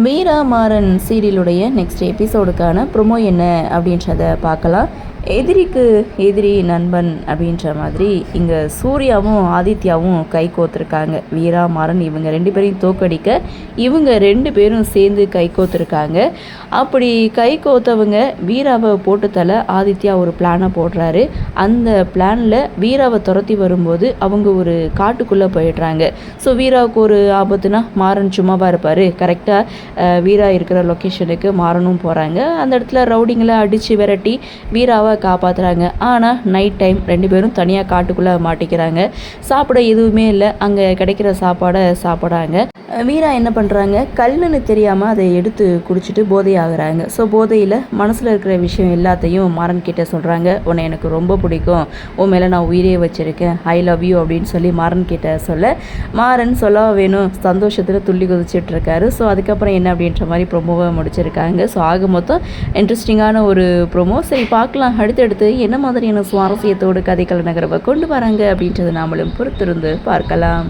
வீரா Maran சீரியலுடைய next எபிசோடுக்கான promo என்ன அப்படின்றத பார்க்கலாம். எதிரிக்கு எதிரி நண்பன் அப்படின்ற மாதிரி இங்கே சூர்யாவும் ஆதித்யாவும் கை கோத்துருக்காங்க. வீரா மாறன் இவங்க 2 பேரையும் தோக்கடிக்க இவங்க 2 பேரும் சேர்ந்து கை கோத்துருக்காங்க. அப்படி கை கோத்தவங்க வீராவை போட்டு தலை ஆதித்யா ஒரு பிளானை போடுறாரு. அந்த பிளானில் வீராவை துரத்தி வரும்போது அவங்க ஒரு காட்டுக்குள்ளே போயிடுறாங்க. ஸோ வீராவுக்கு ஒரு ஆபத்துனா மாறன் சும்மாவாக இருப்பார். கரெக்டாக வீரா இருக்கிற லொக்கேஷனுக்கு மாறனும் போகிறாங்க. அந்த இடத்துல ரவுடிங்களை அடித்து விரட்டி வீராவை காப்பாற்றுறாங்க. ஆனால் நைட் டைம் 2 பேரும் தனியாக காட்டுக்குள்ளே மாட்டிக்கிறாங்க. சாப்பிட எதுவுமே இல்லை. அங்கே கிடைக்கிற சாப்பாடை சாப்பிட்றாங்க. வீரா என்ன பண்ணுறாங்க, கல்லுன்னு தெரியாமல் அதை எடுத்து குடிச்சிட்டு போதை ஆகுறாங்க. ஸோ போதையில் மனசில் இருக்கிற விஷயம் எல்லாத்தையும் மாறன் கிட்ட சொல்கிறாங்க. உன்னை எனக்கு ரொம்ப பிடிக்கும், உன் மேலே நான் உயிரே வச்சுருக்கேன், ஐ லவ் யூ அப்படின்னு சொல்லி மாறன் கிட்ட சொல்ல மாறன் சொல்ல வேணும் சந்தோஷத்தில் துள்ளி குதிச்சிட்டு இருக்காரு. ஸோ அதுக்கப்புறம் என்ன அப்படின்ற மாதிரி ப்ரொமோவை முடிச்சிருக்காங்க. ஸோ ஆக மொத்தம் இன்ட்ரெஸ்டிங்கான ஒரு ப்ரொமோ. சரி பார்க்கலாம் அடுத்தடுத்து என்ன மாதிரியான சுவாரஸ்யத்தோடு கதைக்கள நகரவை கொண்டு வராங்க அப்படின்றத நாமளும் பொறுத்திருந்து பார்க்கலாம்.